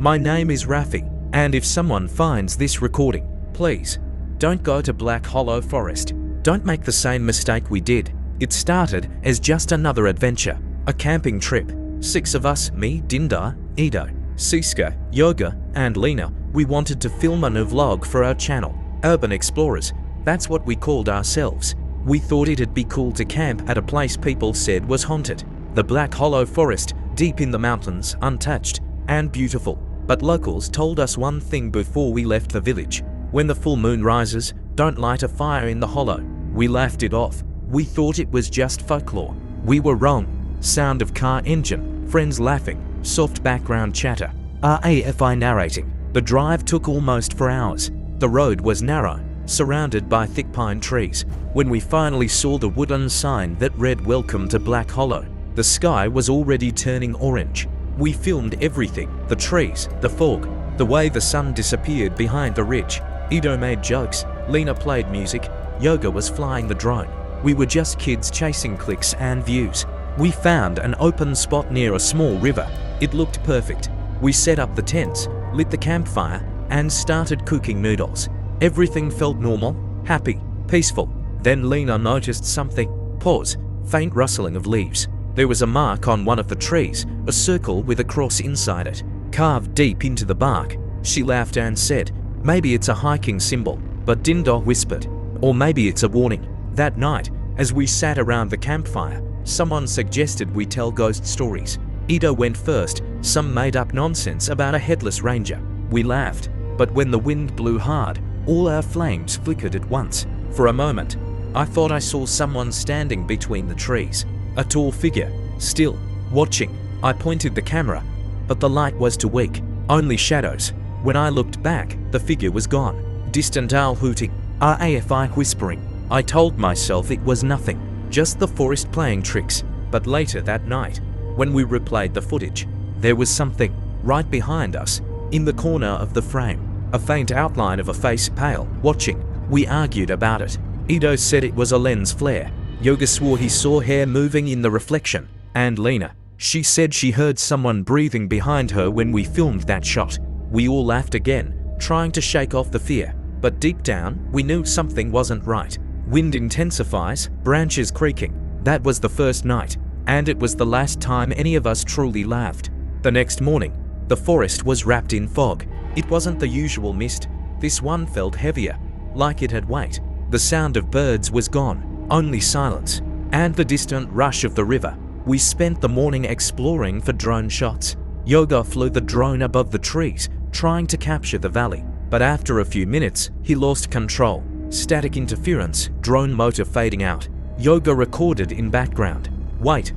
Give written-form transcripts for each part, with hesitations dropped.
My name is Rafi, and if someone finds this recording, please, don't go to Black Hollow Forest. Don't make the same mistake we did. It started as just another adventure, a camping trip. 6 of us, me, Dindar, Ido, Siska, Yoga, and Lena, we wanted to film a new vlog for our channel, Urban Explorers. That's what we called ourselves. We thought it'd be cool to camp at a place people said was haunted. The Black Hollow Forest, deep in the mountains, untouched and beautiful. But locals told us one thing before we left the village. When the full moon rises, don't light a fire in the hollow. We laughed it off. We thought it was just folklore. We were wrong. Sound of car engine, friends laughing, soft background chatter, RAFI narrating. The drive took almost 4 hours. The road was narrow, surrounded by thick pine trees. When we finally saw the wooden sign that read "Welcome to Black Hollow," the sky was already turning orange. We filmed everything, the trees, the fog, the way the sun disappeared behind the ridge. Ido made jokes, Lena played music, Yoga was flying the drone. We were just kids chasing clicks and views. We found an open spot near a small river. It looked perfect. We set up the tents, lit the campfire, and started cooking noodles. Everything felt normal, happy, peaceful. Then Lena noticed something. Pause. Faint rustling of leaves. There was a mark on one of the trees, a circle with a cross inside it, carved deep into the bark. She laughed and said, "Maybe it's a hiking symbol," but Dindar whispered, "Or maybe it's a warning." That night, as we sat around the campfire, someone suggested we tell ghost stories. Ido went first, some made-up nonsense about a headless ranger. We laughed, but when the wind blew hard, all our flames flickered at once. For a moment, I thought I saw someone standing between the trees. A tall figure, still, watching. I pointed the camera, but the light was too weak, only shadows. When I looked back, the figure was gone. Distant owl hooting, RAFI whispering. I told myself it was nothing, just the forest playing tricks. But later that night, when we replayed the footage, there was something right behind us, in the corner of the frame. A faint outline of a face, pale, watching. We argued about it. Ido said it was a lens flare. Yoga swore he saw hair moving in the reflection. And Lena, she said she heard someone breathing behind her when we filmed that shot. We all laughed again, trying to shake off the fear. But deep down, we knew something wasn't right. Wind intensifies, branches creaking. That was the first night, and it was the last time any of us truly laughed. The next morning, the forest was wrapped in fog. It wasn't the usual mist. This one felt heavier, like it had weight. The sound of birds was gone, only silence, and the distant rush of the river. We spent the morning exploring for drone shots. Yoga flew the drone above the trees, trying to capture the valley. But after a few minutes, he lost control. Static interference, drone motor fading out. Yoga recorded in background. Wait,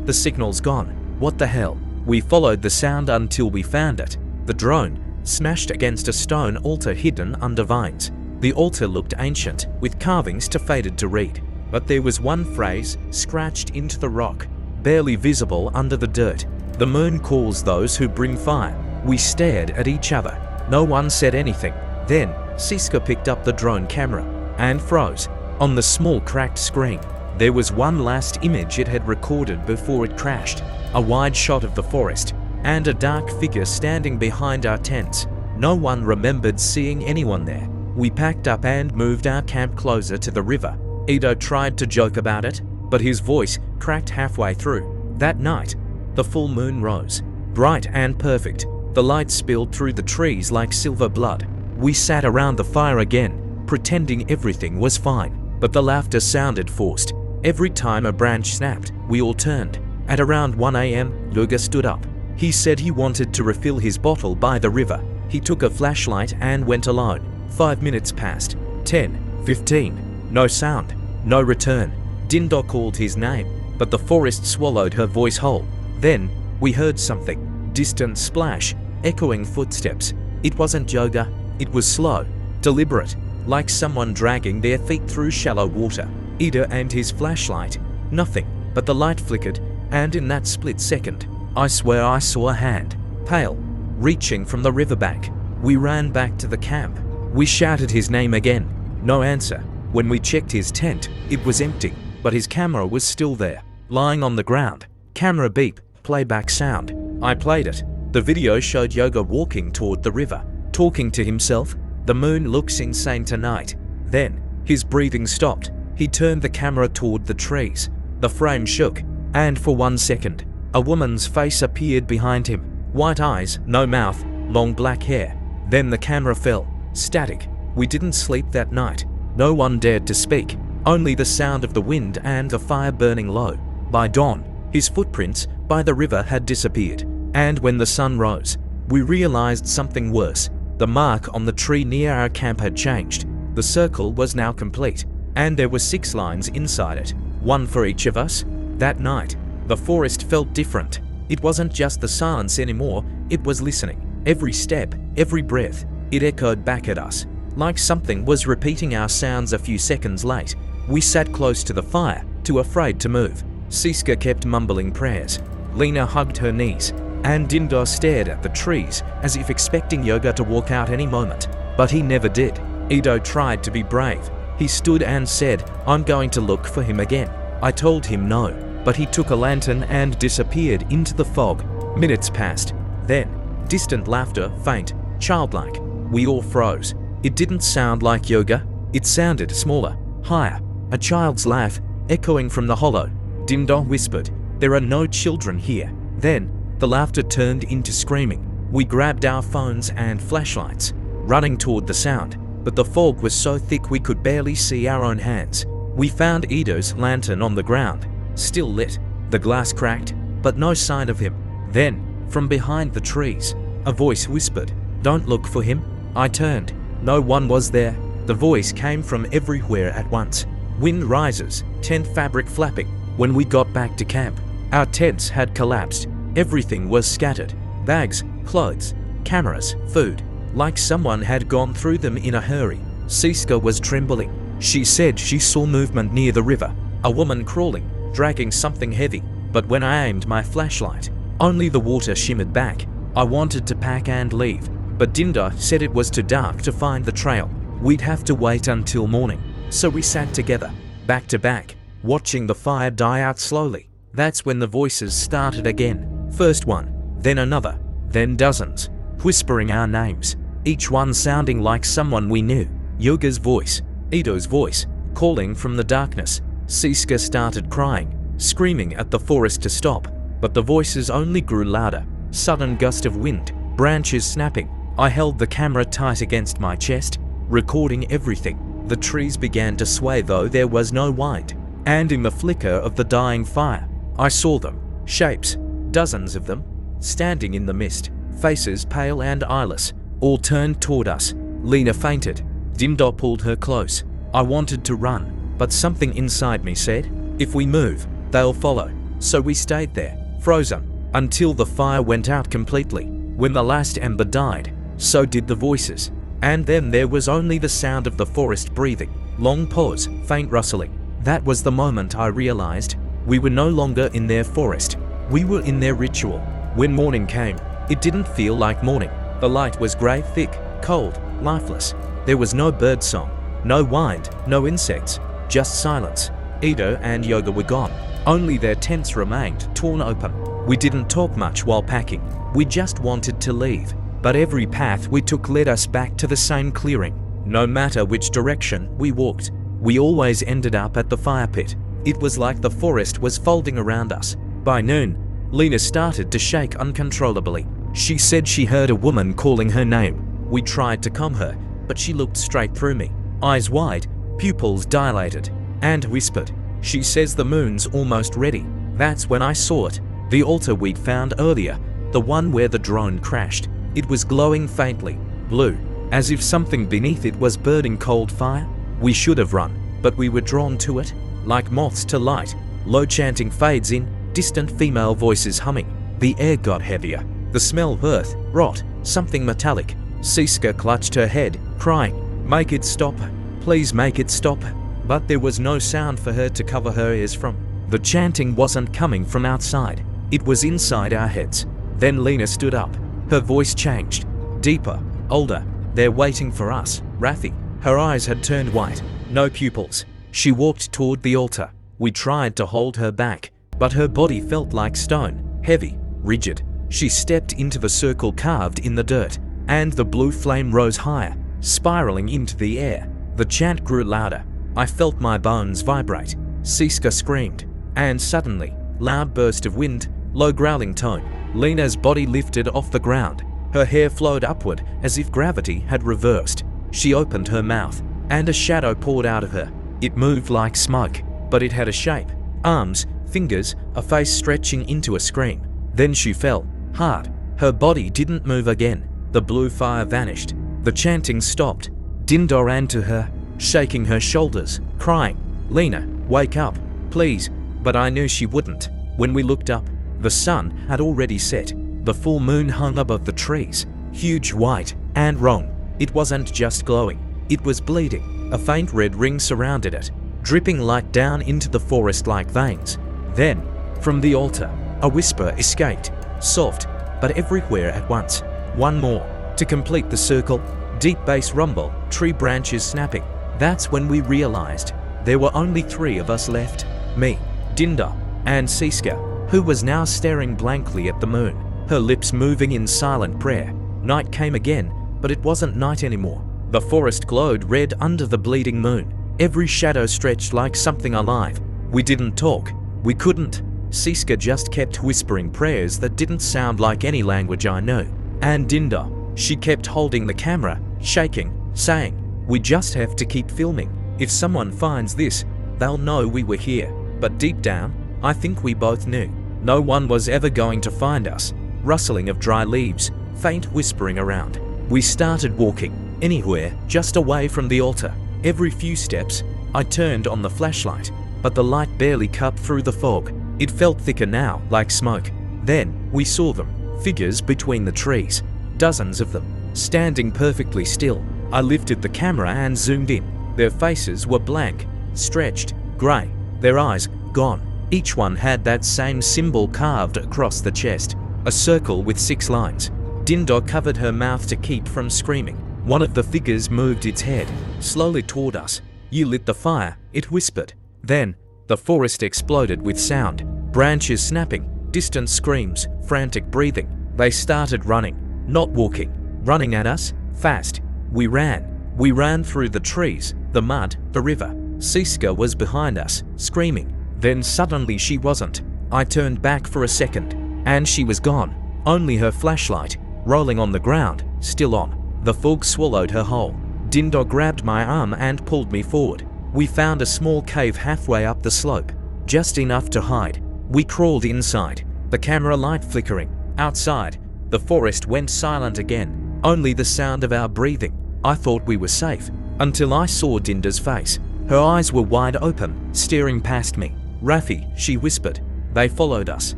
the signal's gone. What the hell? We followed the sound until we found it. The drone smashed against a stone altar hidden under vines. The altar looked ancient, with carvings too faded to read. But there was one phrase scratched into the rock, barely visible under the dirt. "The moon calls those who bring fire." We stared at each other. No one said anything. Then, Siska picked up the drone camera and froze. On the small cracked screen, there was one last image it had recorded before it crashed. A wide shot of the forest, and a dark figure standing behind our tents. No one remembered seeing anyone there. We packed up and moved our camp closer to the river. Ido tried to joke about it, but his voice cracked halfway through. That night, the full moon rose, bright and perfect. The light spilled through the trees like silver blood. We sat around the fire again, pretending everything was fine, but the laughter sounded forced. Every time a branch snapped, we all turned. At around 1 a.m., Yoga stood up. He said he wanted to refill his bottle by the river. He took a flashlight and went alone. 5 minutes passed. 10, 15. No sound. No return. Dindar called his name, but the forest swallowed her voice whole. Then, we heard something. Distant splash, echoing footsteps. It wasn't Yoga. It was slow, deliberate, like someone dragging their feet through shallow water. Ido aimed his flashlight. Nothing, but the light flickered, and in that split second, I swear I saw a hand, pale, reaching from the riverbank. We ran back to the camp. We shouted his name again. No answer. When we checked his tent, it was empty, but his camera was still there, lying on the ground. Camera beep, playback sound. I played it. The video showed Yoga walking toward the river, talking to himself. The moon looks insane tonight. Then, his breathing stopped. He turned the camera toward the trees. The frame shook, and for 1 second, a woman's face appeared behind him. White eyes, no mouth, long black hair. Then the camera fell. Static. We didn't sleep that night. No one dared to speak. Only the sound of the wind and the fire burning low. By dawn, his footprints by the river had disappeared. And when the sun rose, we realized something worse. The mark on the tree near our camp had changed. The circle was now complete, and there were 6 lines inside it, 1 for each of us. That night, the forest felt different. It wasn't just the silence anymore, it was listening. Every step, every breath, it echoed back at us, like something was repeating our sounds a few seconds late. We sat close to the fire, too afraid to move. Siska kept mumbling prayers. Lena hugged her knees, and Dindar stared at the trees as if expecting Yoga to walk out any moment. But he never did. Ido tried to be brave. He stood and said, "I'm going to look for him again." I told him no, but he took a lantern and disappeared into the fog. Minutes passed. Then, distant laughter, faint, childlike. We all froze. It didn't sound like Yoga. It sounded smaller, higher. A child's laugh, echoing from the hollow. Dindar whispered, "There are no children here." Then, the laughter turned into screaming. We grabbed our phones and flashlights, running toward the sound, but the fog was so thick we could barely see our own hands. We found Ido's lantern on the ground, still lit. The glass cracked, but no sign of him. Then, from behind the trees, a voice whispered, "Don't look for him." I turned. No one was there. The voice came from everywhere at once. Wind rises, tent fabric flapping. When we got back to camp, our tents had collapsed. Everything was scattered. Bags, clothes, cameras, food. Like someone had gone through them in a hurry. Siska was trembling. She said she saw movement near the river. A woman crawling, dragging something heavy. But when I aimed my flashlight, only the water shimmered back. I wanted to pack and leave, but Dindar said it was too dark to find the trail. We'd have to wait until morning. So we sat together, back to back, watching the fire die out slowly. That's when the voices started again. First one, then another, then dozens, whispering our names, each one sounding like someone we knew. Yoga's voice, Ido's voice, calling from the darkness. Siska started crying, screaming at the forest to stop, but the voices only grew louder. Sudden gust of wind, branches snapping. I held the camera tight against my chest, recording everything. The trees began to sway though there was no wind, and in the flicker of the dying fire, I saw them, shapes, dozens of them, standing in the mist, faces pale and eyeless, all turned toward us. Lena fainted. Dindar pulled her close. I wanted to run, but something inside me said, if we move, they'll follow. So we stayed there, frozen, until the fire went out completely. When the last ember died, so did the voices. And then there was only the sound of the forest breathing. Long pause, faint rustling. That was the moment I realized we were no longer in their forest. We were in their ritual. When morning came, it didn't feel like morning. The light was grey, thick, cold, lifeless. There was no bird song, no wind, no insects, just silence. Ido and Yoga were gone. Only their tents remained, torn open. We didn't talk much while packing. We just wanted to leave. But every path we took led us back to the same clearing. No matter which direction we walked, we always ended up at the fire pit. It was like the forest was folding around us. By noon, Lena started to shake uncontrollably. She said she heard a woman calling her name. We tried to calm her, but she looked straight through me, eyes wide, pupils dilated, and whispered, "She says the moon's almost ready." That's when I saw it. The altar we'd found earlier, the one where the drone crashed. It was glowing faintly, blue, as if something beneath it was burning cold fire. We should have run, but we were drawn to it, like moths to light. Low chanting fades in, distant female voices humming. The air got heavier. The smell of earth, rot, something metallic. Siska clutched her head, crying, "Make it stop, please make it stop." But there was no sound for her to cover her ears from. The chanting wasn't coming from outside. It was inside our heads. Then Lena stood up. Her voice changed, deeper, older. "They're waiting for us, Rathi." Her eyes had turned white, no pupils. She walked toward the altar. We tried to hold her back, but her body felt like stone, heavy, rigid. She stepped into the circle carved in the dirt, and the blue flame rose higher, spiraling into the air. The chant grew louder. I felt my bones vibrate. Siska screamed, and suddenly, loud burst of wind, low growling tone. Lena's body lifted off the ground. Her hair flowed upward as if gravity had reversed. She opened her mouth, and a shadow poured out of her. It moved like smoke, but it had a shape. Arms, fingers, a face stretching into a scream. Then she fell, hard. Her body didn't move again. The blue fire vanished. The chanting stopped. Dinda ran to her, shaking her shoulders, crying, "Lena, wake up, please." But I knew she wouldn't. When we looked up, the sun had already set. The full moon hung above the trees, huge, white, and wrong. It wasn't just glowing, it was bleeding. A faint red ring surrounded it, dripping light down into the forest like veins. Then, from the altar, a whisper escaped, soft, but everywhere at once. One more. To complete the circle, deep bass rumble, tree branches snapping. That's when we realized there were only 3 of us left. Me, Dinda, and Siska, who was now staring blankly at the moon, her lips moving in silent prayer. Night came again, but it wasn't night anymore. The forest glowed red under the bleeding moon. Every shadow stretched like something alive. We didn't talk. We couldn't. Siska just kept whispering prayers that didn't sound like any language I knew. And Dinda, she kept holding the camera, shaking, saying, "We just have to keep filming. If someone finds this, they'll know we were here." But deep down, I think we both knew. No one was ever going to find us. Rustling of dry leaves, faint whispering around. We started walking, anywhere, just away from the altar. Every few steps, I turned on the flashlight, but the light barely cut through the fog. It felt thicker now, like smoke. Then, we saw them, figures between the trees. Dozens of them, standing perfectly still. I lifted the camera and zoomed in. Their faces were blank, stretched, grey, their eyes gone. Each one had that same symbol carved across the chest, a circle with 6 lines. Dinda covered her mouth to keep from screaming. One of the figures moved its head, slowly toward us. "You lit the fire," it whispered. Then, the forest exploded with sound. Branches snapping, distant screams, frantic breathing. They started running, not walking, running at us, fast. We ran. We ran through the trees, the mud, the river. Siska was behind us, screaming. Then suddenly she wasn't. I turned back for a second, and she was gone. Only her flashlight, rolling on the ground, still on. The fog swallowed her whole. Dinda grabbed my arm and pulled me forward. We found a small cave halfway up the slope, just enough to hide. We crawled inside, the camera light flickering. Outside, the forest went silent again, only the sound of our breathing. I thought we were safe, until I saw Dinda's face. Her eyes were wide open, staring past me. "Rafi," she whispered. They followed us.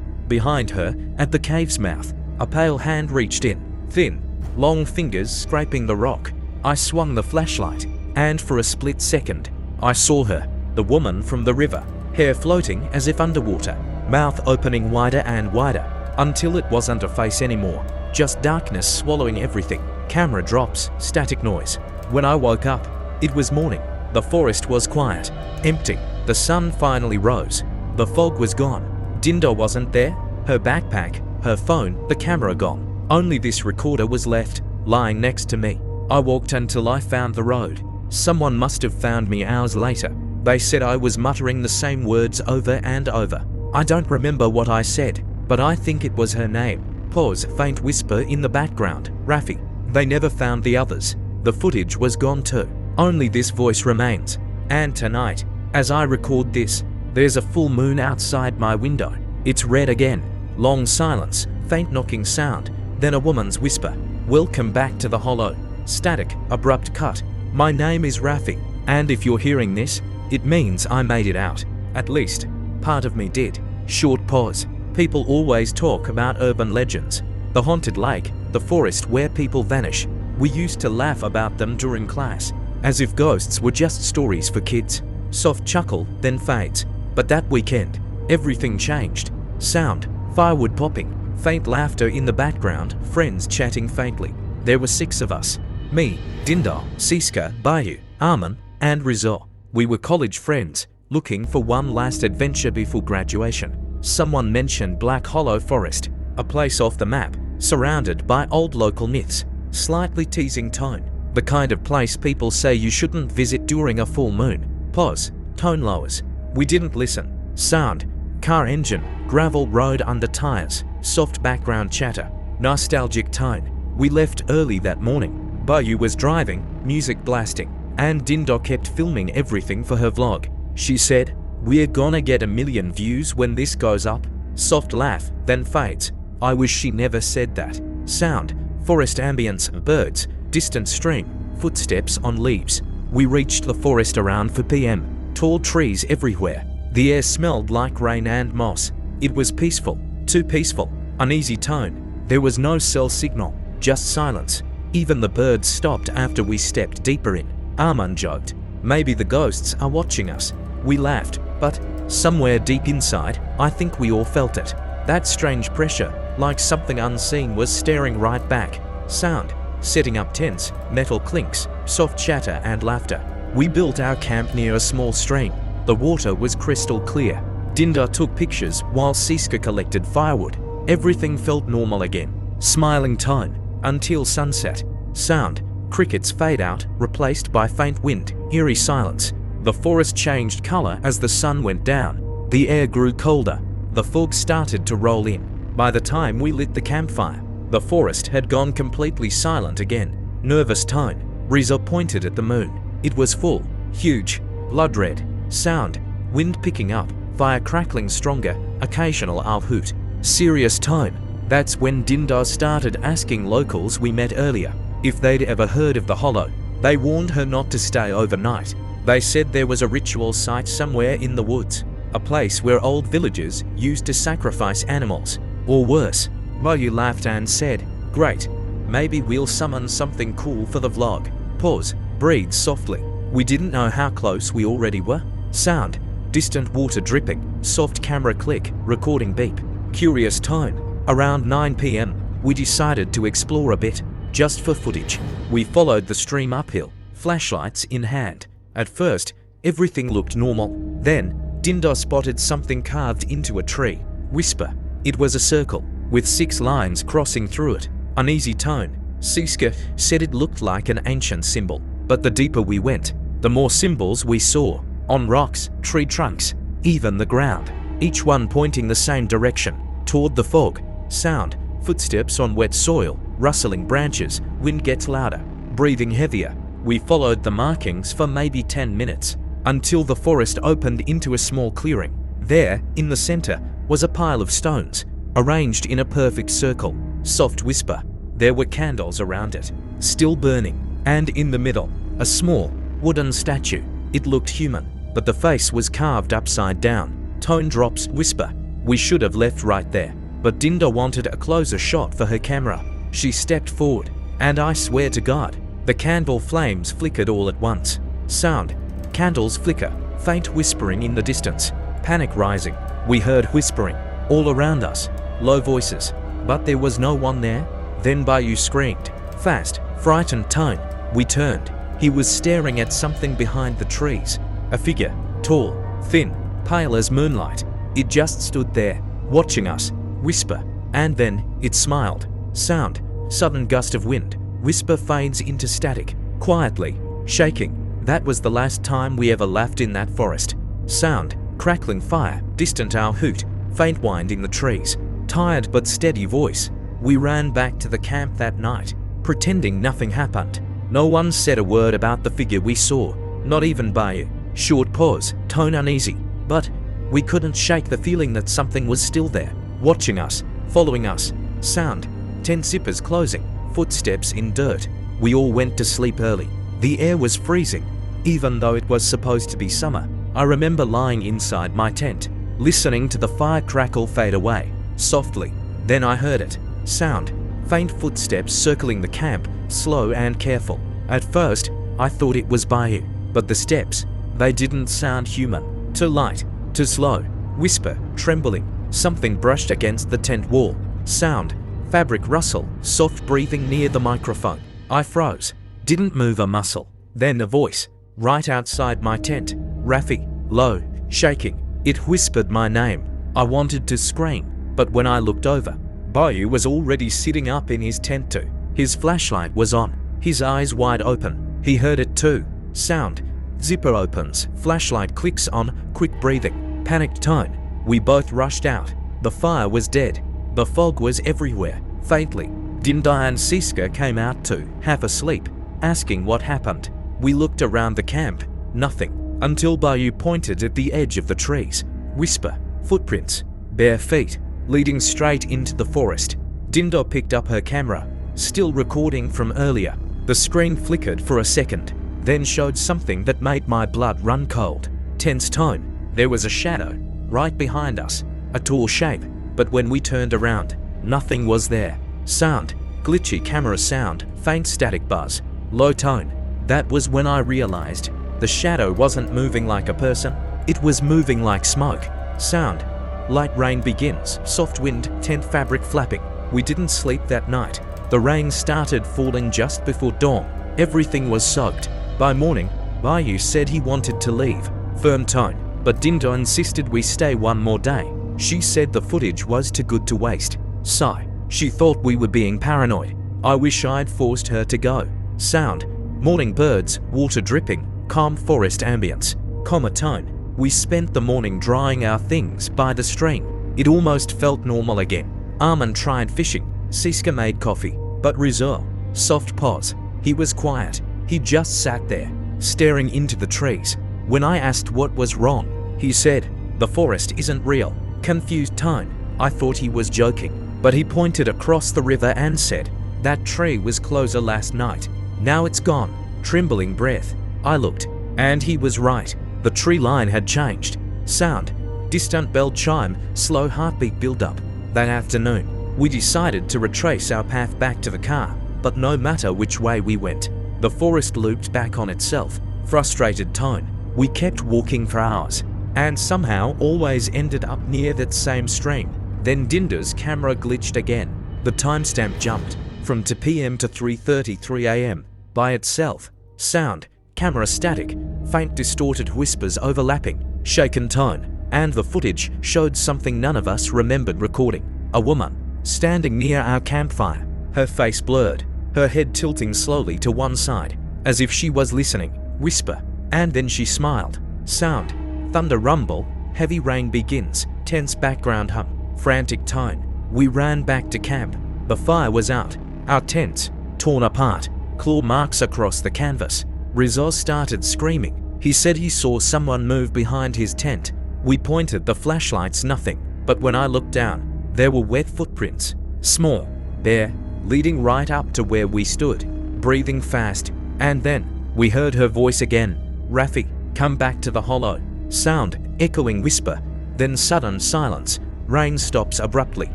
Behind her, at the cave's mouth, a pale hand reached in, thin, long fingers scraping the rock. I swung the flashlight, and for a split second, I saw her, the woman from the river, hair floating as if underwater, mouth opening wider and wider, until it wasn't a face anymore, just darkness swallowing everything. Camera drops, static noise. When I woke up, it was morning. The forest was quiet, empty. The sun finally rose. The fog was gone. Dinda wasn't there. Her backpack, her phone, the camera gone. Only this recorder was left, lying next to me. I walked until I found the road. Someone must have found me hours later. They said I was muttering the same words over and over. I don't remember what I said, but I think it was her name. Pause, faint whisper in the background, "Rafi." They never found the others. The footage was gone too. Only this voice remains. And tonight, as I record this, there's a full moon outside my window. It's red again. Long silence, faint knocking sound, then a woman's whisper. "Welcome back to the hollow." Static, abrupt cut. "My name is Rafi, and if you're hearing this, it means I made it out. At least, part of me did." Short pause. People always talk about urban legends. The haunted lake, the forest where people vanish. We used to laugh about them during class, as if ghosts were just stories for kids. Soft chuckle, then fades. But that weekend, everything changed. Sound, firewood popping, faint laughter in the background, friends chatting faintly. There were 6 of us. Me, Dinda, Siska, Bayu, Armin, and Rizal. We were college friends, looking for one last adventure before graduation. Someone mentioned Black Hollow Forest. a place off the map, surrounded by old local myths. Slightly teasing tone. The kind of place people say you shouldn't visit during a full moon. Pause. Tone lowers. We didn't listen. Sound. Car engine. Gravel road under tires. Soft background chatter. Nostalgic tone. We left early that morning. Bayu was driving, music blasting, and Dindo kept filming everything for her vlog. She said, "We're gonna get 1 million views when this goes up." Soft laugh, then fades. I wish she never said that. Sound. Forest ambience, birds, distant stream, footsteps on leaves. We reached the forest around 4 p.m. Tall trees everywhere. The air smelled like rain and moss. It was peaceful, too peaceful. Uneasy tone. There was no cell signal, just silence. Even the birds stopped after we stepped deeper in. Arman joked, "Maybe the ghosts are watching us." We laughed, but somewhere deep inside, I think we all felt it. That strange pressure, like something unseen was staring right back. Sound. Setting up tents, metal clinks, soft chatter and laughter. We built our camp near a small stream. The water was crystal clear. Dinda took pictures while Siska collected firewood. Everything felt normal again. Smiling tone. Until sunset. Sound. Crickets fade out, replaced by faint wind, eerie silence. The forest changed color as the sun went down. The air grew colder. The fog started to roll in. By the time we lit the campfire, the forest had gone completely silent again. Nervous tone. Rizzo pointed at the moon. It was full, huge, blood red. Sound. Wind picking up, fire crackling stronger, occasional owl hoot. Serious tone. That's when Dinda started asking locals we met earlier if they'd ever heard of the Hollow. They warned her not to stay overnight. They said there was a ritual site somewhere in the woods, a place where old villagers used to sacrifice animals, or worse. Bayu laughed and said, "Great, maybe we'll summon something cool for the vlog." Pause. Breathed softly. We didn't know how close we already were. Sound. Distant water dripping, soft camera click, recording beep. Curious tone. Around 9 p.m, we decided to explore a bit, just for footage. We followed the stream uphill, flashlights in hand. At first, everything looked normal. Then, Dinda spotted something carved into a tree. Whisper. It was a circle, with 6 lines crossing through it. Uneasy tone. Siska said it looked like an ancient symbol. But the deeper we went, the more symbols we saw. On rocks, tree trunks, even the ground. Each one pointing the same direction, toward the fog. Sound. Footsteps on wet soil, rustling branches, wind gets louder, breathing heavier. We followed the markings for maybe 10 minutes, until the forest opened into a small clearing. There, in the center, was a pile of stones, arranged in a perfect circle. Soft whisper. There were candles around it, still burning, and in the middle, a small, wooden statue. It looked human, but the face was carved upside down. Tone drops. Whisper. We should have left right there. But Dinda wanted a closer shot for her camera. She stepped forward, and I swear to God, the candle flames flickered all at once. Sound. Candles flicker, faint whispering in the distance. Panic rising. We heard whispering all around us, low voices, but there was no one there. Then Bayu screamed. Fast, frightened tone. We turned. He was staring at something behind the trees. A figure, tall, thin, pale as moonlight. It just stood there, watching us. Whisper. And then, it smiled. Sound. Sudden gust of wind. Whisper fades into static. Quietly. Shaking. That was the last time we ever laughed in that forest. Sound. Crackling fire. Distant owl hoot. Faint wind in the trees. Tired but steady voice. We ran back to the camp that night, pretending nothing happened. No one said a word about the figure we saw. Not even Bayu. Short pause. Tone uneasy. But we couldn't shake the feeling that something was still there, watching us, following us. Sound. Tent zippers closing. Footsteps in dirt. We all went to sleep early. The air was freezing, even though it was supposed to be summer. I remember lying inside my tent, listening to the fire crackle fade away, softly. Then I heard it. Sound. Faint footsteps circling the camp, slow and careful. At first, I thought it was Bayu, but the steps, they didn't sound human. Too light, too slow. Whisper, trembling. Something brushed against the tent wall. Sound. Fabric rustle, soft breathing near the microphone. I froze. Didn't move a muscle. Then a voice, right outside my tent. Rafi, low, shaking. It whispered my name. I wanted to scream, but when I looked over, Bayu was already sitting up in his tent too. His flashlight was on, his eyes wide open. He heard it too. Sound. Zipper opens, flashlight clicks on, quick breathing, panicked tone. We both rushed out. The fire was dead. The fog was everywhere, faintly. Dindai and Siska came out too, half asleep, asking what happened. We looked around the camp, nothing, until Bayu pointed at the edge of the trees. Whisper, footprints, bare feet, leading straight into the forest. Dindo picked up her camera, still recording from earlier. The screen flickered for a second, then showed something that made my blood run cold. Tense tone. There was a shadow, right behind us, a tall shape, but when we turned around, nothing was there. Sound, glitchy camera sound, faint static buzz, low tone. That was when I realized the shadow wasn't moving like a person, it was moving like smoke. Sound, light rain begins, soft wind, tent fabric flapping. We didn't sleep that night. The rain started falling just before dawn. Everything was soaked. By morning, Bayu said he wanted to leave. Firm tone, but Dindo insisted we stay one more day. She said the footage was too good to waste. Sigh. She thought we were being paranoid. I wish I'd forced her to go. Sound. Morning birds, water dripping, calm forest ambience. Comma tone. We spent the morning drying our things by the stream. It almost felt normal again. Armin tried fishing. Siska made coffee. But Rizal. Soft pause. He was quiet. He just sat there, staring into the trees. When I asked what was wrong, he said, "The forest isn't real." Confused tone. I thought he was joking, but he pointed across the river and said, "That tree was closer last night. Now it's gone." Trembling breath. I looked, and he was right. The tree line had changed. Sound. Distant bell chime, slow heartbeat build-up. That afternoon, we decided to retrace our path back to the car, but no matter which way we went, the forest looped back on itself. Frustrated tone. We kept walking for hours, and somehow always ended up near that same stream. Then Dinda's camera glitched again. The timestamp jumped from 2 p.m. to 3:33 a.m. by itself. Sound. Camera static. Faint distorted whispers overlapping. Shaken tone. And the footage showed something none of us remembered recording. A woman, standing near our campfire. Her face blurred. Her head tilting slowly to one side, as if she was listening. Whisper. And then she smiled. Sound. Thunder rumble. Heavy rain begins. Tense background hum. Frantic tone. We ran back to camp. The fire was out. Our tents, torn apart. Claw marks across the canvas. Rizzo started screaming. He said he saw someone move behind his tent. We pointed the flashlights, nothing. But when I looked down, there were wet footprints. Small, bare, leading right up to where we stood, breathing fast. And then, we heard her voice again. "Rafi, come back to the hollow." Sound, echoing whisper. Then sudden silence. Rain stops abruptly.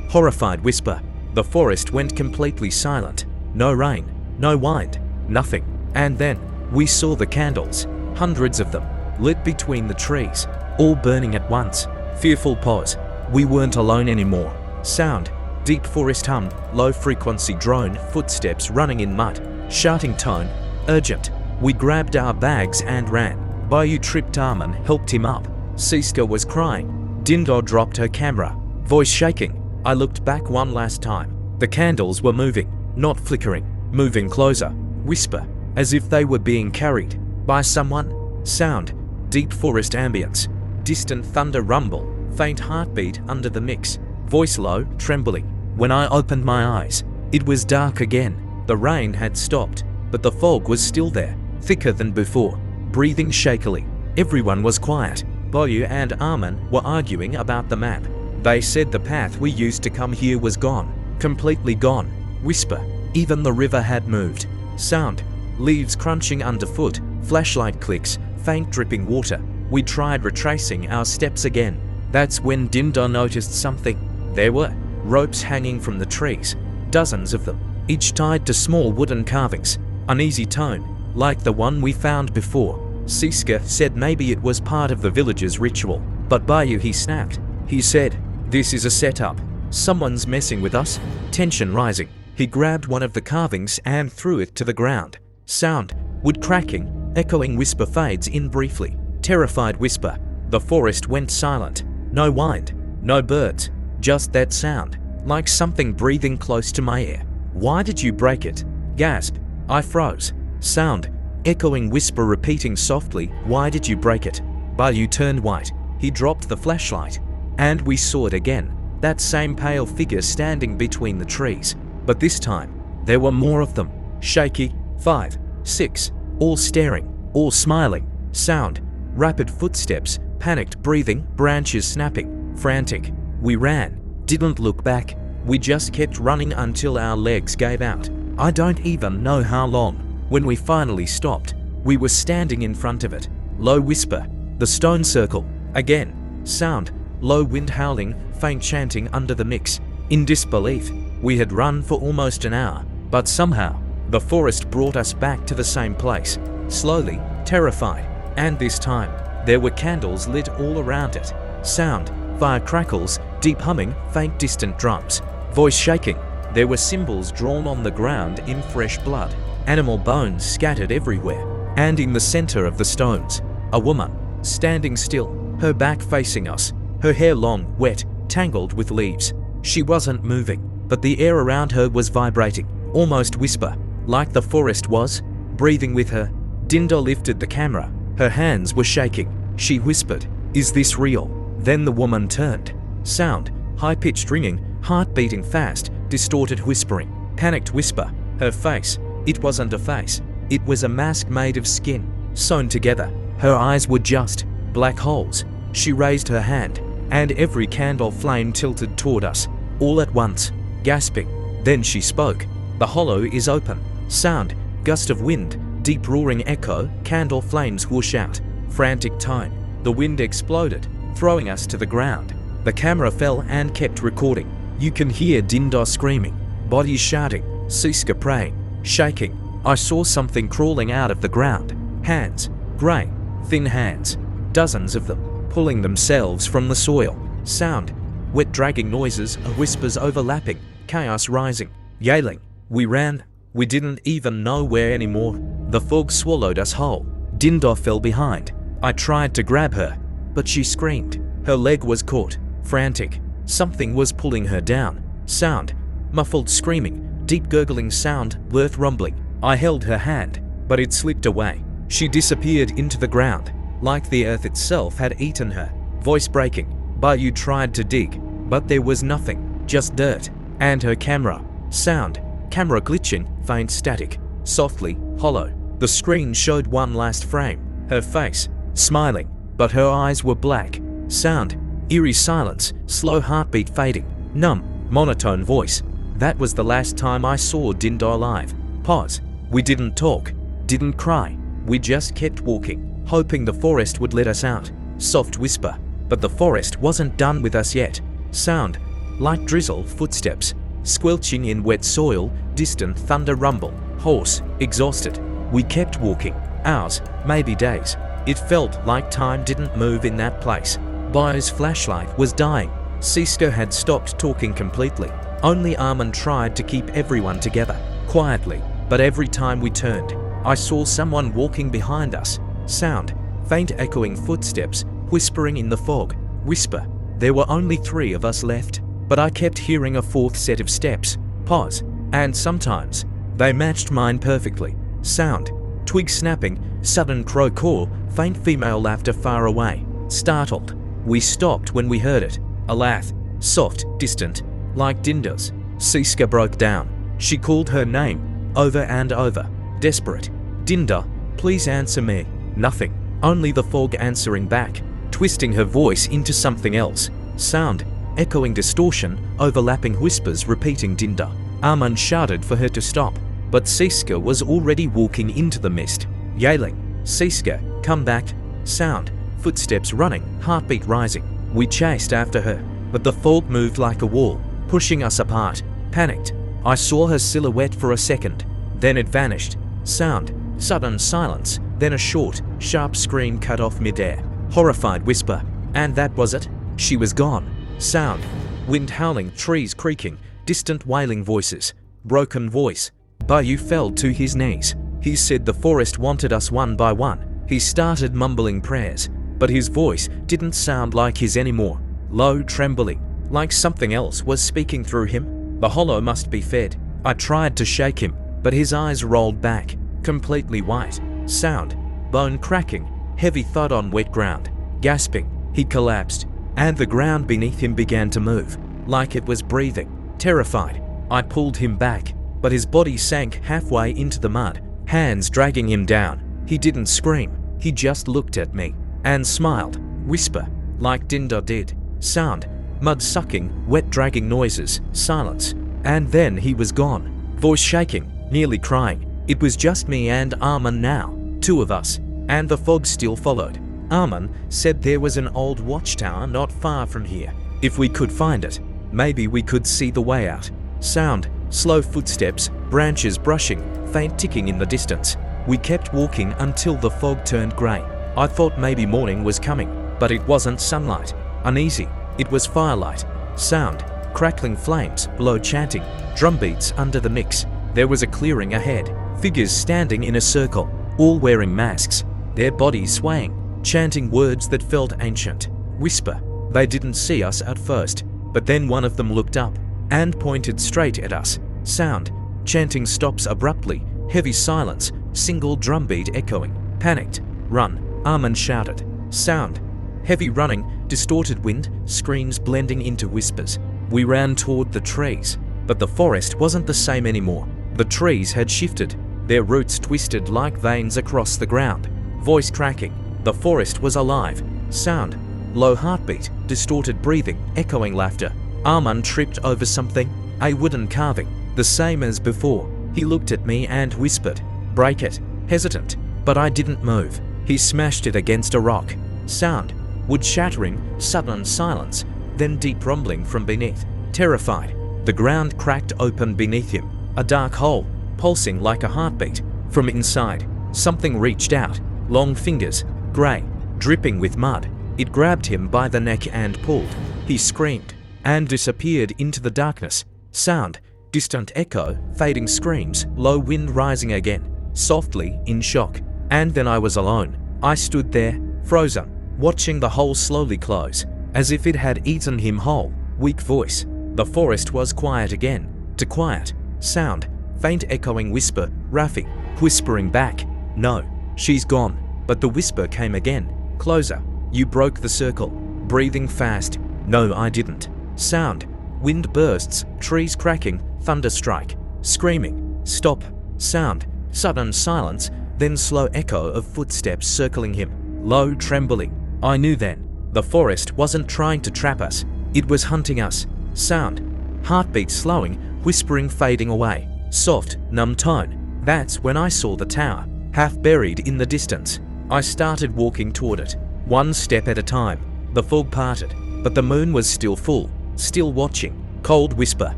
Horrified whisper. The forest went completely silent. No rain, no wind, nothing. And then, we saw the candles, hundreds of them, lit between the trees, all burning at once. Fearful pause. We weren't alone anymore. Sound. Deep forest hum, low frequency drone, footsteps running in mud. Shouting tone. Urgent. We grabbed our bags and ran. Bayu tripped Armin, helped him up. Siska was crying. Dindo dropped her camera, voice shaking. I looked back one last time. The candles were moving, not flickering, moving closer. Whisper, as if they were being carried by someone. Sound. Deep forest ambience. Distant thunder rumble, faint heartbeat under the mix. Voice low, trembling. When I opened my eyes, it was dark again. The rain had stopped, but the fog was still there, thicker than before. Breathing shakily. Everyone was quiet. Bayu and Armin were arguing about the map. They said the path we used to come here was gone. Completely gone. Whisper. Even the river had moved. Sound. Leaves crunching underfoot. Flashlight clicks. Faint dripping water. We tried retracing our steps again. That's when Dindo noticed something. There were ropes hanging from the trees. Dozens of them, each tied to small wooden carvings. Uneasy tone, like the one we found before. Siska said maybe it was part of the village's ritual. But Bayu, he snapped. He said, "This is a setup. Someone's messing with us." Tension rising. He grabbed one of the carvings and threw it to the ground. Sound. Wood cracking. Echoing whisper fades in briefly. Terrified whisper. The forest went silent. No wind. No birds. Just that sound. like something breathing close to my ear. "Why did you break it?" Gasp. I froze. Sound. Echoing whisper repeating softly, "Why did you break it?" Bayu turned white. He dropped the flashlight. And we saw it again. That same pale figure standing between the trees. But this time, there were more of them. Shaky. 5, 6. All staring. All smiling. Sound. Rapid footsteps. Panicked breathing. Branches snapping. Frantic. We ran. Didn't look back. We just kept running until our legs gave out. I don't even know how long. When we finally stopped, we were standing in front of it. Low whisper. The stone circle. Again. Sound. Low wind howling, faint chanting under the mix. In disbelief, we had run for almost an hour, but somehow, the forest brought us back to the same place. Slowly, terrified. And this time, there were candles lit all around it. Sound. Fire crackles, deep humming, faint distant drums. Voice shaking. There were symbols drawn on the ground in fresh blood. Animal bones scattered everywhere. And in the center of the stones, a woman, standing still, her back facing us, her hair long, wet, tangled with leaves. She wasn't moving, but the air around her was vibrating, almost whisper, like the forest was breathing with her. Dinda lifted the camera. Her hands were shaking. She whispered, "Is this real?" Then the woman turned. Sound. High-pitched ringing, heart beating fast, distorted whispering. Panicked whisper. Her face. It wasn't a face. It was a mask made of skin, sewn together. Her eyes were just black holes. She raised her hand, and every candle flame tilted toward us, all at once, gasping. Then she spoke. "The hollow is open." Sound. Gust of wind, deep roaring echo, candle flames whoosh out. Frantic tone. The wind exploded, throwing us to the ground. The camera fell and kept recording. You can hear Dinda screaming, bodies shouting, Siska praying, shaking. I saw something crawling out of the ground. Hands. Grey, thin hands. Dozens of them, pulling themselves from the soil. Sound. Wet dragging noises, whispers overlapping, chaos rising, yelling. We ran. We didn't even know where anymore. The fog swallowed us whole. Dinda fell behind. I tried to grab her, but she screamed. Her leg was caught. Frantic. Something was pulling her down. Sound. Muffled screaming, deep gurgling sound, earth rumbling. I held her hand, but it slipped away. She disappeared into the ground, like the earth itself had eaten her. Voice breaking. Bayu tried to dig, but there was nothing, just dirt. And her camera. Sound. Camera glitching, faint static. Softly, hollow. The screen showed one last frame. Her face. Smiling, but her eyes were black. Sound. Eerie silence, slow heartbeat fading. Numb, monotone voice. That was the last time I saw Dinda alive. Pause. We didn't talk, didn't cry. We just kept walking, hoping the forest would let us out. Soft whisper. But the forest wasn't done with us yet. Sound. Light drizzle, footsteps. Squelching in wet soil, distant thunder rumble. Hoarse, exhausted. We kept walking. Hours, maybe days. It felt like time didn't move in that place. Bayu's flashlight was dying. Siska had stopped talking completely. Only Armin tried to keep everyone together, quietly. But every time we turned, I saw someone walking behind us. Sound. Faint echoing footsteps, whispering in the fog. Whisper. There were only 3 of us left, but I kept hearing a 4th set of steps. Pause. And sometimes, they matched mine perfectly. Sound. Twig snapping, sudden crow call, faint female laughter far away. Startled. We stopped when we heard it. A laugh. Soft, distant, like Dinda's. Siska broke down. She called her name, over and over. Desperate. Dinda, please answer me. Nothing. Only the fog answering back, twisting her voice into something else. Sound. Echoing distortion, overlapping whispers repeating Dinda. Armin shouted for her to stop, but Siska was already walking into the mist, yelling, Siska, come back. Sound. Footsteps running, heartbeat rising. We chased after her, but the fog moved like a wall, pushing us apart. Panicked. I saw her silhouette for a second, then it vanished. Sound. Sudden silence, then a short, sharp scream cut off midair. Horrified whisper. And that was it. She was gone. Sound. Wind howling, trees creaking, distant wailing voices. Broken voice. Bayu fell to his knees. He said the forest wanted us one by one. He started mumbling prayers, but his voice didn't sound like his anymore. Low, trembling, like something else was speaking through him. The hollow must be fed. I tried to shake him, but his eyes rolled back, completely white. Sound, bone cracking, heavy thud on wet ground. Gasping, he collapsed, and the ground beneath him began to move, like it was breathing. Terrified, I pulled him back, but his body sank halfway into the mud, hands dragging him down. He didn't scream, he just looked at me and smiled. Whisper, like Dindo did. Sound, mud sucking, wet dragging noises, silence, and then he was gone. Voice shaking, nearly crying. It was just me and Armin now, two of us, and the fog still followed. Armin said there was an old watchtower not far from here. If we could find it, maybe we could see the way out. Sound, slow footsteps, branches brushing, faint ticking in the distance. We kept walking until the fog turned grey. I thought maybe morning was coming, but it wasn't sunlight. Uneasy, it was firelight. Sound, crackling flames below, chanting, drum beats under the mix. There was a clearing ahead, figures standing in a circle, all wearing masks, their bodies swaying, chanting words that felt ancient. Whisper, they didn't see us at first, but then one of them looked up and pointed straight at us. Sound, chanting stops abruptly, heavy silence, single drum beat echoing. Panicked, run, Armin shouted. Sound, heavy running, distorted wind, screams blending into whispers. We ran toward the trees, but the forest wasn't the same anymore. The trees had shifted, their roots twisted like veins across the ground. Voice cracking, the forest was alive. Sound, low heartbeat, distorted breathing, echoing laughter. Armin tripped over something, a wooden carving, the same as before. He looked at me and whispered, break it. Hesitant, but I didn't move. He smashed it against a rock. Sound, wood shattering, sudden silence, then deep rumbling from beneath. Terrified, the ground cracked open beneath him, a dark hole, pulsing like a heartbeat. From inside, something reached out, long fingers, grey, dripping with mud. It grabbed him by the neck and pulled. He screamed and disappeared into the darkness. Sound, distant echo, fading screams, low wind rising again, softly, in shock. And then I was alone. I stood there, frozen, watching the hole slowly close, as if it had eaten him whole. Weak voice. The forest was quiet again. To quiet. Sound, faint echoing whisper, Rafi, whispering back, no, she's gone. But the whisper came again, closer. You broke the circle. Breathing fast. No, I didn't. Sound, wind bursts, trees cracking, thunder strike. Screaming, stop. Sound, sudden silence, then slow echo of footsteps circling him, low trembling. I knew then, the forest wasn't trying to trap us, it was hunting us. Sound, heartbeat slowing, whispering fading away, soft, numb tone. That's when I saw the tower, half buried in the distance. I started walking toward it, one step at a time. The fog parted, but the moon was still full, still watching. Cold whisper,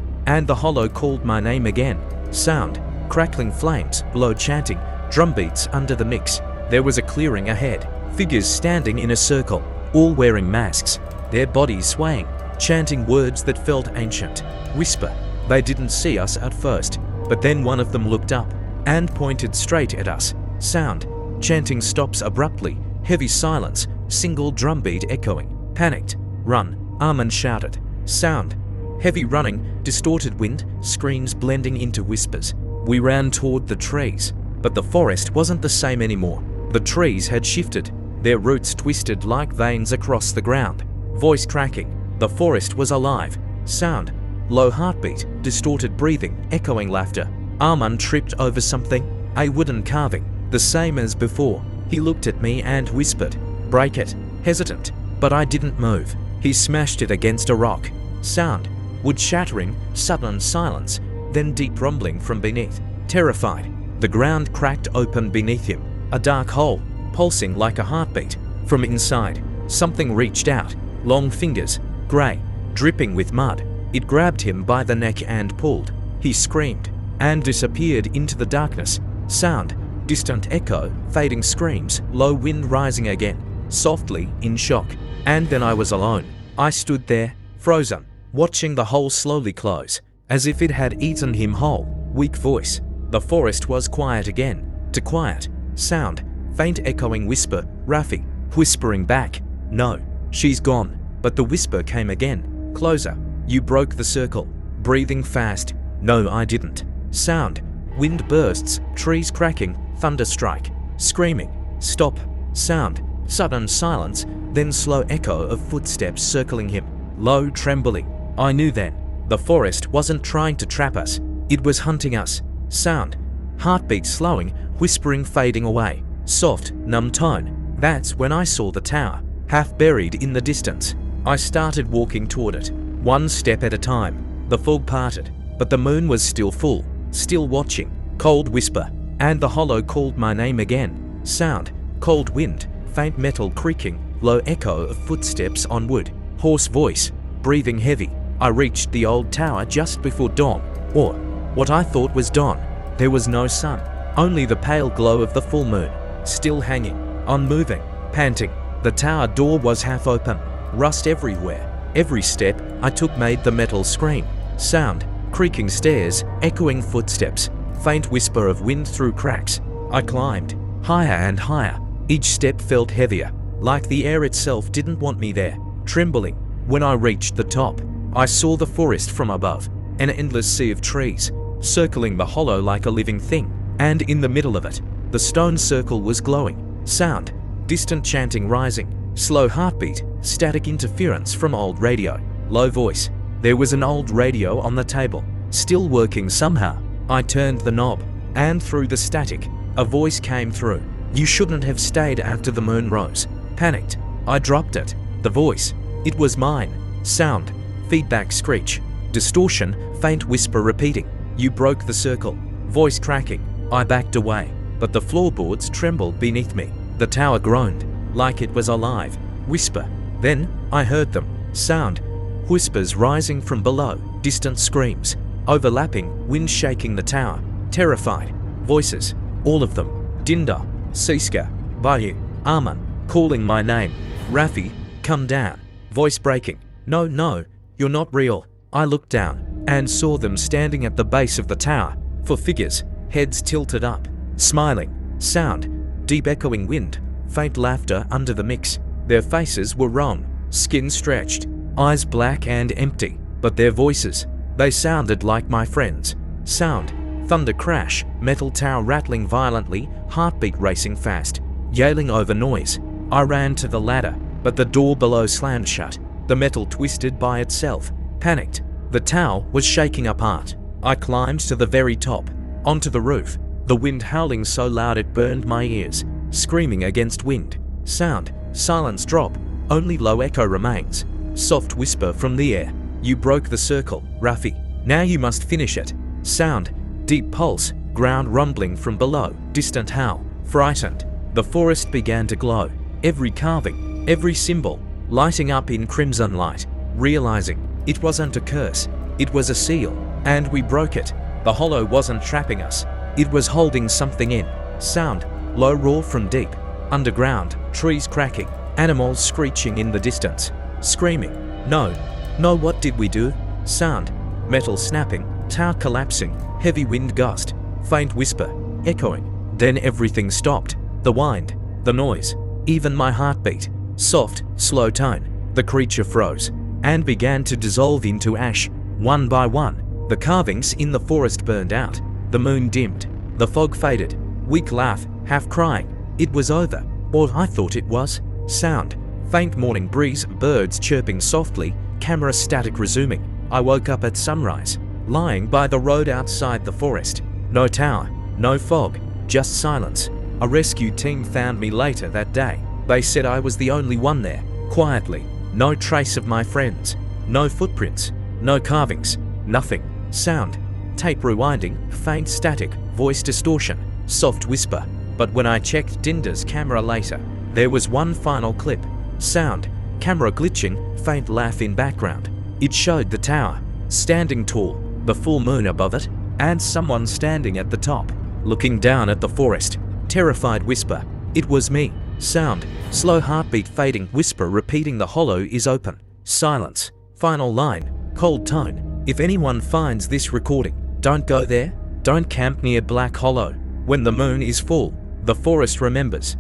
and the hollow called my name again. Sound, crackling flames below, chanting, drum beats under the mix. There was a clearing ahead, figures standing in a circle, all wearing masks, their bodies swaying, chanting words that felt ancient. Whisper, they didn't see us at first, but then one of them looked up and pointed straight at us. Sound, chanting stops abruptly, heavy silence, single drum beat echoing. Panicked, run, Armin shouted. Sound, heavy running, distorted wind, screams blending into whispers. We ran toward the trees, but the forest wasn't the same anymore. The trees had shifted, their roots twisted like veins across the ground. Voice cracking, the forest was alive. Sound, low heartbeat, distorted breathing, echoing laughter. Armin tripped over something, a wooden carving, the same as before. He looked at me and whispered, break it. Hesitant, but I didn't move. He smashed it against a rock. Sound, wood shattering, sudden silence, then deep rumbling from beneath. Terrified, the ground cracked open beneath him, a dark hole, pulsing like a heartbeat. From inside, something reached out, long fingers, grey, dripping with mud. It grabbed him by the neck and pulled. He screamed and disappeared into the darkness. Sound, distant echo, fading screams, low wind rising again, softly, in shock. And then I was alone. I stood there, frozen, watching the hole slowly close, as if it had eaten him whole. Weak voice. The forest was quiet again. To quiet. Sound, faint echoing whisper, Rafi, whispering back, no, she's gone. But the whisper came again, Closer. You broke the circle. Breathing fast. No, I didn't. Sound. Wind bursts, trees cracking, thunder strike. Screaming. Stop. Sound. Sudden silence, then slow echo of footsteps circling him. Low trembling. I knew then. The forest wasn't trying to trap us. It was hunting us. Sound. Heartbeat slowing, whispering fading away. Soft, numb tone. That's when I saw the tower, half buried in the distance. I started walking toward it, one step at a time. The fog parted, but the moon was still full, still watching. Cold whisper, and the hollow called my name again. Sound. Cold wind, faint metal creaking, low echo of footsteps on wood. Hoarse voice, breathing heavy. I reached the old tower just before dawn, or what I thought was dawn. There was no sun, only the pale glow of the full moon, still hanging, unmoving, panting. The tower door was half open, rust everywhere. Every step I took made the metal scream. Sound, creaking stairs, echoing footsteps, faint whisper of wind through cracks. I climbed, higher and higher. Each step felt heavier, like the air itself didn't want me there. Trembling, when I reached the top, I saw the forest from above, an endless sea of trees, circling the hollow like a living thing, and in the middle of it, the stone circle was glowing. Sound, distant chanting rising, slow heartbeat, static interference from old radio. Low voice. There was an old radio on the table, still working somehow. I turned the knob, and through the static, a voice came through. You shouldn't have stayed after the moon rose. Panicked, I dropped it. The voice. It was mine. Sound. Feedback screech. Distortion, faint whisper repeating. You broke the circle. Voice cracking. I backed away, but the floorboards trembled beneath me. The tower groaned, like it was alive. Whisper. Then, I heard them. Sound. Whispers rising from below. Distant screams. Overlapping, wind shaking the tower. Terrified. Voices. All of them. Dinda. Siska. Bayu. Arman. Calling my name. Rafi. Come down. Voice breaking. No, no. You're not real. I looked down and saw them standing at the base of the tower. 4 figures. Heads tilted up. Smiling. Sound. Deep echoing wind. Faint laughter under the mix. Their faces were wrong. Skin stretched. Eyes black and empty. But their voices. They sounded like my friends. Sound. Thunder crash. Metal tower rattling violently. Heartbeat racing fast. Yailing over noise. I ran to the ladder, but the door below slammed shut. The metal twisted by itself. Panicked. The tower was shaking apart. I climbed to the very top. Onto the roof. The wind howling so loud it burned my ears. Screaming against wind. Sound. Silence drop. Only low echo remains. Soft whisper from the air. You broke the circle, Rafi. Now you must finish it. Sound. Deep pulse. Ground rumbling from below. Distant howl. Frightened. The forest began to glow. Every carving, every symbol, lighting up in crimson light. Realizing it wasn't a curse. It was a seal. And we broke it. The hollow wasn't trapping us. It was holding something in. Sound. Low roar from deep. Underground. Trees cracking. Animals screeching in the distance. Screaming. No. No, what did we do? Sound. Metal snapping. Tower collapsing. Heavy wind gust. Faint whisper. Echoing. Then everything stopped. The wind. The noise. Even my heartbeat. Soft, slow tone. The creature froze. And began to dissolve into ash. One by one. The carvings in the forest burned out. The moon dimmed. The fog faded. Weak laugh. Half crying. It was over. Or I thought it was. Sound. Faint morning breeze. Birds chirping softly. Camera static resuming. I woke up at sunrise. Lying by the road outside the forest. No tower. No fog. Just silence. A rescue team found me later that day. They said I was the only one there. Quietly. No trace of my friends. No footprints. No carvings. Nothing. Sound. Tape rewinding. Faint static. Voice distortion. Soft whisper. But when I checked Dinda's camera later, there was one final clip. Sound. Camera glitching. Faint laugh in background. It showed the tower. Standing tall. The full moon above it. And someone standing at the top. Looking down at the forest. Terrified whisper. It was me. Sound. Slow heartbeat fading. Whisper repeating the hollow is open. Silence. Final line. Cold tone. If anyone finds this recording, don't go there. Don't camp near Black Hollow. When the moon is full, the forest remembers.